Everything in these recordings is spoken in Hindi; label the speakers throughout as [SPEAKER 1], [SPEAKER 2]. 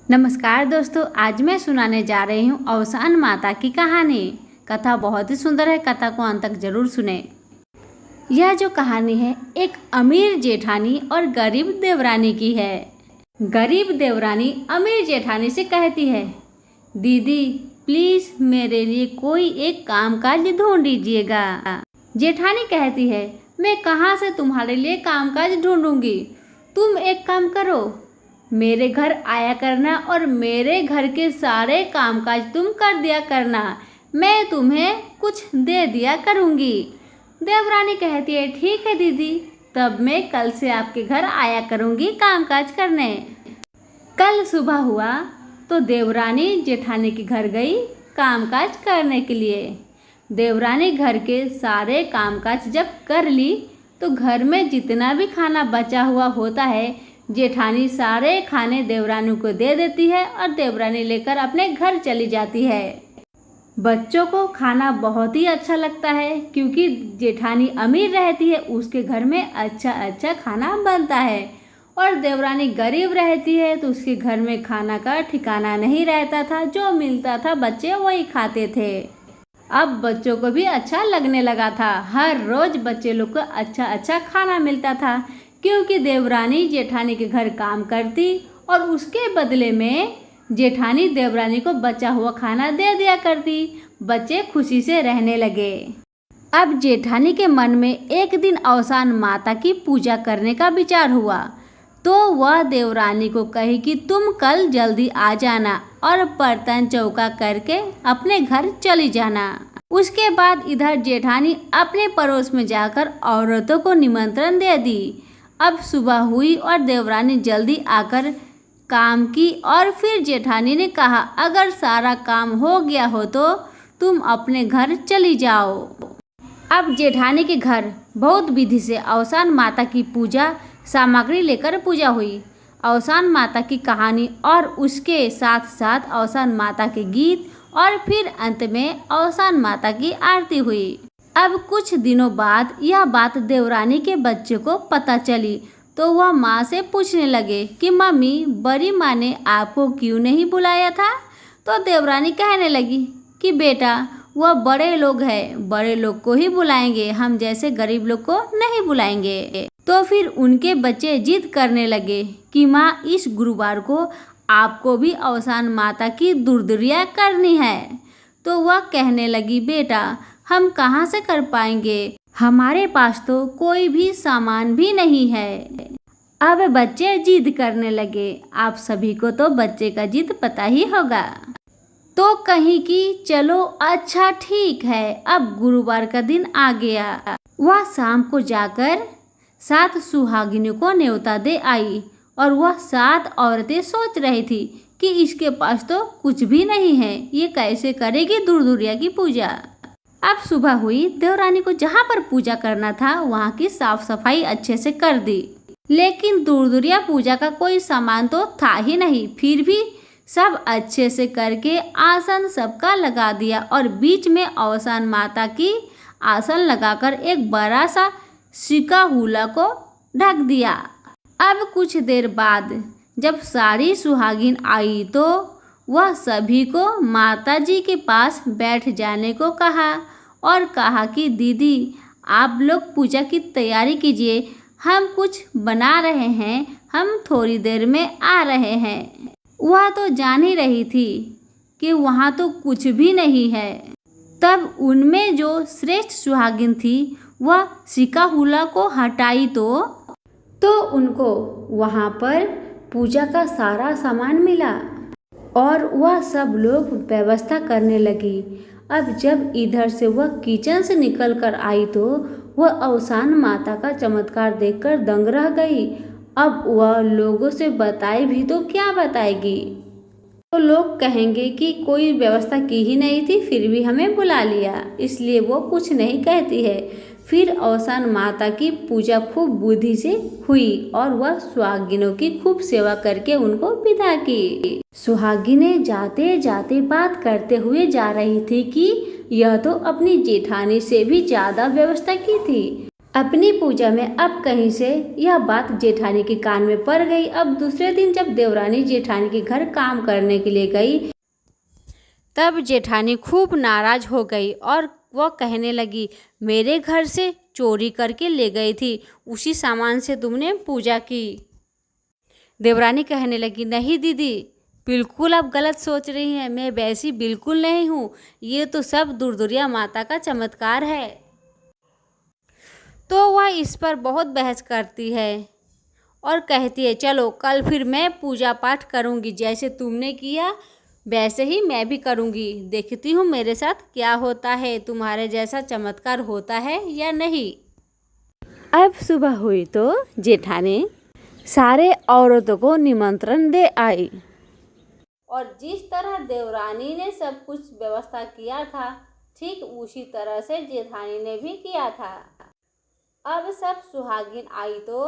[SPEAKER 1] नमस्कार दोस्तों, आज मैं सुनाने जा रही हूँ अवसान माता की कहानी। कथा बहुत ही सुंदर है, कथा को अंत तक जरूर सुने। यह जो कहानी है एक अमीर जेठानी और गरीब देवरानी की है। गरीब देवरानी अमीर जेठानी से कहती है, दीदी प्लीज मेरे लिए कोई एक कामकाज ढूंढ दीजिएगा। जेठानी कहती है, मैं कहाँ से तुम्हारे लिए कामकाज ढूंढूंगी। तुम एक काम करो, मेरे घर आया करना और मेरे घर के सारे कामकाज तुम कर दिया करना, मैं तुम्हें कुछ दे दिया करूँगी। देवरानी कहती है, ठीक है दीदी, तब मैं कल से आपके घर आया करूँगी कामकाज करने। कल सुबह हुआ तो देवरानी जेठानी के घर गई कामकाज करने के लिए। देवरानी घर के सारे कामकाज जब कर ली तो घर में जितना भी खाना बचा हुआ होता है जेठानी सारे खाने देवरानी को दे देती है और देवरानी लेकर अपने घर चली जाती है। बच्चों को खाना बहुत ही अच्छा लगता है क्योंकि जेठानी अमीर रहती है, उसके घर में अच्छा अच्छा खाना बनता है, और देवरानी गरीब रहती है तो उसके घर में खाना का ठिकाना नहीं रहता था। जो मिलता था बच्चे वही खाते थे। अब बच्चों को भी अच्छा लगने लगा था, हर रोज बच्चे लोग को अच्छा अच्छा खाना मिलता था क्योंकि देवरानी जेठानी के घर काम करती और उसके बदले में जेठानी देवरानी को बचा हुआ खाना दे दिया करती। बच्चे खुशी से रहने लगे। अब जेठानी के मन में एक दिन अवसान माता की पूजा करने का विचार हुआ तो वह देवरानी को कही कि तुम कल जल्दी आ जाना और बर्तन चौका करके अपने घर चली जाना। उसके बाद इधर जेठानी अपने पड़ोस में जाकर औरतों को निमंत्रण दे दी। अब सुबह हुई और देवरानी जल्दी आकर काम की और फिर जेठानी ने कहा, अगर सारा काम हो गया हो तो तुम अपने घर चली जाओ। अब जेठानी के घर बहुत विधि से अवसान माता की पूजा सामग्री लेकर पूजा हुई। अवसान माता की कहानी और उसके साथ साथ अवसान माता के गीत और फिर अंत में अवसान माता की आरती हुई। अब कुछ दिनों बाद यह बात देवरानी के बच्चे को पता चली तो वह माँ से पूछने लगे कि मम्मी, बड़ी माँ ने आपको क्यों नहीं बुलाया था। तो देवरानी कहने लगी कि बेटा वह बड़े लोग हैं, बड़े लोग को ही बुलाएंगे, हम जैसे गरीब लोग को नहीं बुलाएंगे। तो फिर उनके बच्चे जिद करने लगे कि माँ, इस गुरुवार को आपको भी अवसान माता की दुर्दुरिया करनी है। तो वह कहने लगी, बेटा हम कहाँ से कर पाएंगे, हमारे पास तो कोई भी सामान भी नहीं है। अब बच्चे जिद करने लगे। आप सभी को तो बच्चे का जिद पता ही होगा। तो कहीं कि चलो अच्छा ठीक है, अब गुरुवार का दिन आ गया। वह शाम को जाकर 7 सुहागिनों को न्योता दे आई और वह 7 औरतें सोच रही थी कि इसके पास तो कुछ भी नहीं है, ये कैसे करेगी दुर्दुरिया की पूजा। अब सुबह हुई, देवरानी को जहाँ पर पूजा करना था वहाँ की साफ सफाई अच्छे से कर दी, लेकिन दुर्दुरिया पूजा का कोई सामान तो था ही नहीं। फिर भी सब अच्छे से करके आसन सबका लगा दिया और बीच में अवसान माता की आसन लगाकर एक बड़ा सा सिक्का हुला को ढक दिया। अब कुछ देर बाद जब सारी सुहागिन आई तो वह सभी को माता जी के पास बैठ जाने को कहा और कहा कि दीदी आप लोग पूजा की तैयारी कीजिए, हम कुछ बना रहे हैं, हम थोड़ी देर में आ रहे हैं। वह तो जान ही रही थी कि वहाँ तो कुछ भी नहीं है। तब उनमें जो श्रेष्ठ सुहागिन थी वह सिक्का हुला को हटाई तो उनको वहाँ पर पूजा का सारा सामान मिला और वह सब लोग व्यवस्था करने लगी। अब जब इधर से वह किचन से निकल कर आई तो वह अवसान माता का चमत्कार देखकर दंग रह गई। अब वह लोगों से बताए भी तो क्या बताएगी, तो लोग कहेंगे कि कोई व्यवस्था की ही नहीं थी फिर भी हमें बुला लिया, इसलिए वो कुछ नहीं कहती है। फिर अवसान माता की पूजा खूब बुद्धि से हुई और वह सुहागिनों की खूब सेवा करके उनको विदा की। सुहागिनें जाते जाते बात करते हुए जा रही थी कि यह तो अपनी जेठानी से भी ज्यादा व्यवस्था की थी। अपनी पूजा में अब कहीं से यह बात जेठानी के कान में पड़ गई। अब दूसरे दिन जब देवरानी जेठानी के घर काम करने के लिए गई, तब जेठानी खूब नाराज हो गई और वह कहने लगी, मेरे घर से चोरी करके ले गई थी, उसी सामान से तुमने पूजा की। देवरानी कहने लगी, नहीं दीदी, बिल्कुल आप गलत सोच रही हैं, मैं वैसी बिल्कुल नहीं हूँ, ये तो सब दुर्दुरिया माता का चमत्कार है। तो वह इस पर बहुत बहस करती है और कहती है, चलो कल फिर मैं पूजा पाठ करूँगी, जैसे तुमने किया वैसे ही मैं भी करूँगी, देखती हूँ मेरे साथ क्या होता है, तुम्हारे जैसा चमत्कार होता है या नहीं। अब सुबह हुई तो जेठानी सारे औरतों को निमंत्रण दे आई और जिस तरह देवरानी ने सब कुछ व्यवस्था किया था, ठीक उसी तरह से जेठानी ने भी किया था। अब सब सुहागिन आई तो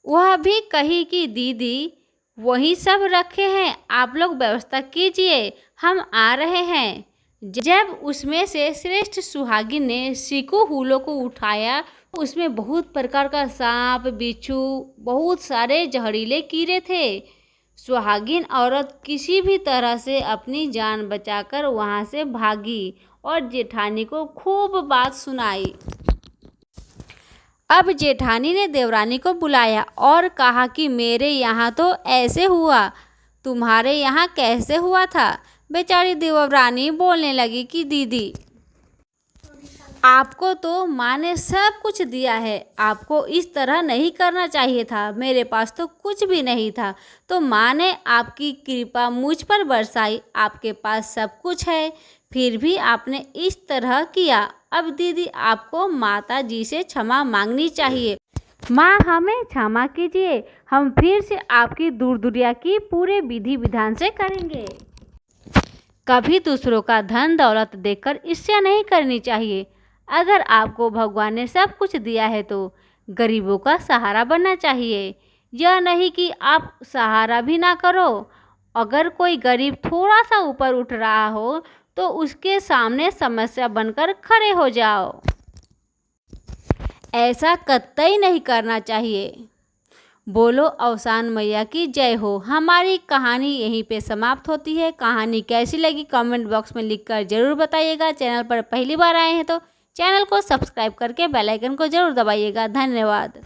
[SPEAKER 1] वह भी कही कि दीदी वही सब रखे हैं, आप लोग व्यवस्था कीजिए, हम आ रहे हैं। जब उसमें से श्रेष्ठ सुहागिन ने सीकू हुलों को उठाया, उसमें बहुत प्रकार का सांप, बिच्छू, बहुत सारे जहरीले कीड़े थे। सुहागिन औरत किसी भी तरह से अपनी जान बचाकर वहां से भागी और जेठानी को खूब बात सुनाई। अब जेठानी ने देवरानी को बुलाया और कहा कि मेरे यहाँ तो ऐसे हुआ, तुम्हारे यहाँ कैसे हुआ था। बेचारी देवरानी बोलने लगी कि दीदी, आपको तो माँ ने सब कुछ दिया है, आपको इस तरह नहीं करना चाहिए था, मेरे पास तो कुछ भी नहीं था, तो माँ ने आपकी कृपा मुझ पर बरसाई, आपके पास सब कुछ है, फिर भी आपने इस तरह किया। अब दीदी आपको माता जी से क्षमा मांगनी चाहिए, माँ हमें क्षमा कीजिए, हम फिर से आपकी दूरदुरिया की पूरे विधि विधान से करेंगे। कभी दूसरों का धन दौलत देखकर ईर्ष्या नहीं करनी चाहिए। अगर आपको भगवान ने सब कुछ दिया है तो गरीबों का सहारा बनना चाहिए, यह नहीं कि आप सहारा भी ना करो। अगर कोई गरीब थोड़ा सा ऊपर उठ रहा हो तो उसके सामने समस्या बनकर खड़े हो जाओ, ऐसा कतई नहीं करना चाहिए। बोलो अवसान मैया की जय हो। हमारी कहानी यहीं पे समाप्त होती है। कहानी कैसी लगी कमेंट बॉक्स में लिखकर ज़रूर बताइएगा। चैनल पर पहली बार आए हैं तो चैनल को सब्सक्राइब करके बेल आइकन को ज़रूर दबाइएगा। धन्यवाद।